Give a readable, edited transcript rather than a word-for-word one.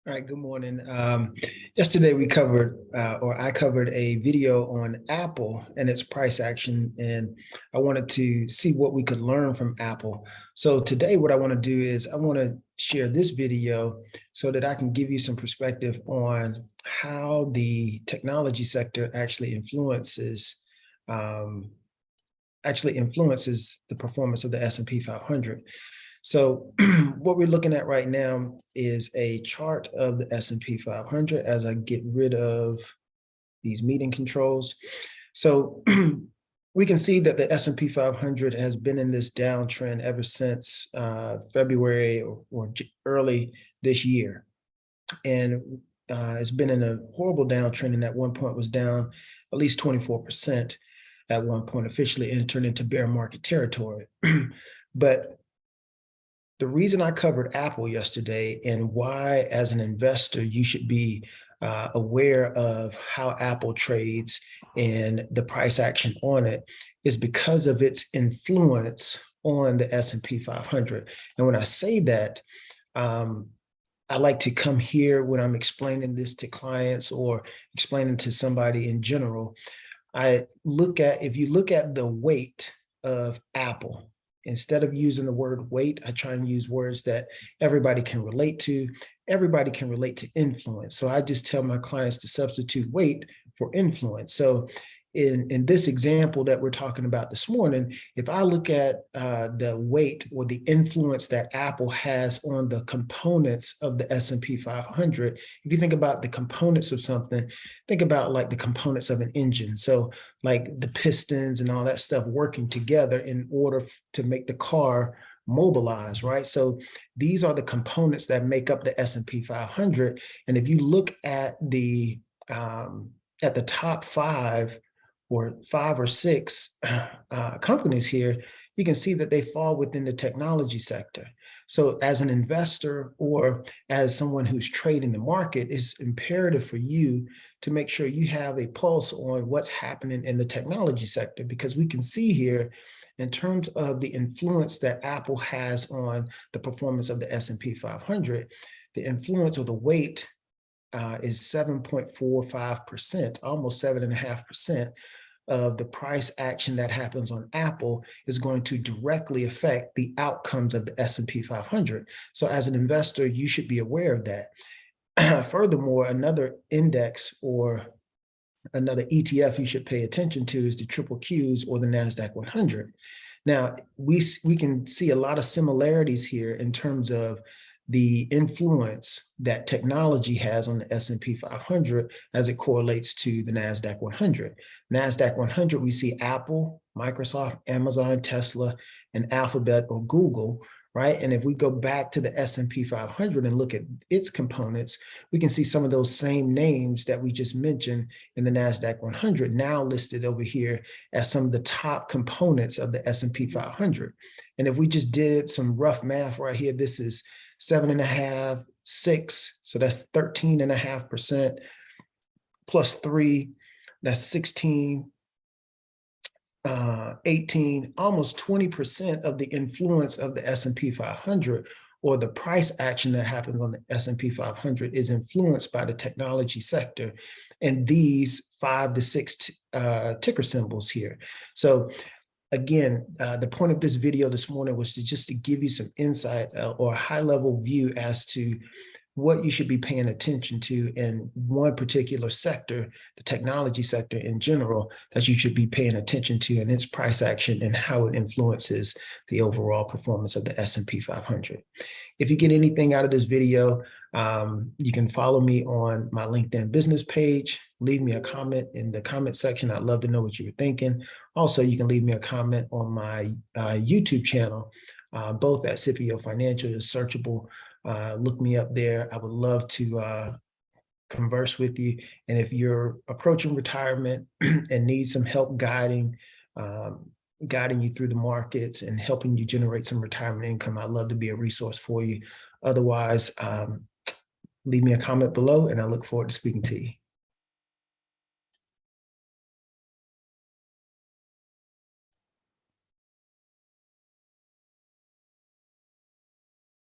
All right, good morning. Yesterday we covered, or I covered a video on Apple and its price action, and I wanted to see what we could learn from Apple. So today what I want to do is I want to share this video so that I can give you some perspective on how the technology sector actually influences the performance of the S&P 500. So what we're looking at right now is a chart of the S&P 500 as I get rid of these meeting controls. So we can see that the S&P 500 has been in this downtrend ever since February or early this year. And it's been in a horrible downtrend, and at one point was down at least 24% at one point, officially entered into bear market territory. But the reason I covered Apple yesterday and why, as an investor, you should be aware of how Apple trades and the price action on it is because of its influence on the S&P 500. And when I say that, I like to come here when I'm explaining this to clients or explaining to somebody in general. If you look at the weight of Apple, instead of using the word weight, I try and use words that everybody can relate to. Everybody can relate to influence. So I just tell my clients to substitute weight for influence. So in this example that we're talking about this morning, if I look at the weight or the influence that Apple has on the components of the S&P 500, if you think about the components of something, think about like the components of an engine. So like the pistons and all that stuff working together in order to make the car mobilize, right? So these are the components that make up the S&P 500. And if you look at the top five or six companies here, you can see that they fall within the technology sector. So as an investor or as someone who's trading the market, it's imperative for you to make sure you have a pulse on what's happening in the technology sector, because we can see here in terms of the influence that Apple has on the performance of the S&P 500, the influence or the weight is 7.45%, almost 7.5% of the price action that happens on Apple is going to directly affect the outcomes of the S&P 500. So as an investor, you should be aware of that. Furthermore, another index or another ETF you should pay attention to is the triple Qs or the NASDAQ 100. Now, we can see a lot of similarities here in terms of the influence that technology has on the S&P 500 as it correlates to the NASDAQ 100. NASDAQ 100, we see Apple, Microsoft, Amazon, Tesla, and Alphabet or Google, right? And if we go back to the S&P 500 and look at its components, we can see some of those same names that we just mentioned in the NASDAQ 100 now listed over here as some of the top components of the S&P 500. And if we just did some rough math right here, this is 7.5, 6, so that's 13.5% plus 3, that's 16, 18, almost 20% of the influence of the S&P 500 or the price action that happens on the S&P 500 is influenced by the technology sector and these 5 to 6 ticker symbols here. So again, the point of this video this morning was just to give you some insight or a high-level view as to what you should be paying attention to in one particular sector, the technology sector in general, that you should be paying attention to and its price action and how it influences the overall performance of the S&P 500. If you get anything out of this video, you can follow me on my LinkedIn business page. Leave me a comment in the comment section. I'd love to know what you were thinking. Also, you can leave me a comment on my YouTube channel, both at Scipio Financial is searchable. Look me up there. I would love to converse with you. And if you're approaching retirement and need some help guiding you through the markets and helping you generate some retirement income, I'd love to be a resource for you. Otherwise, leave me a comment below and I look forward to speaking to you.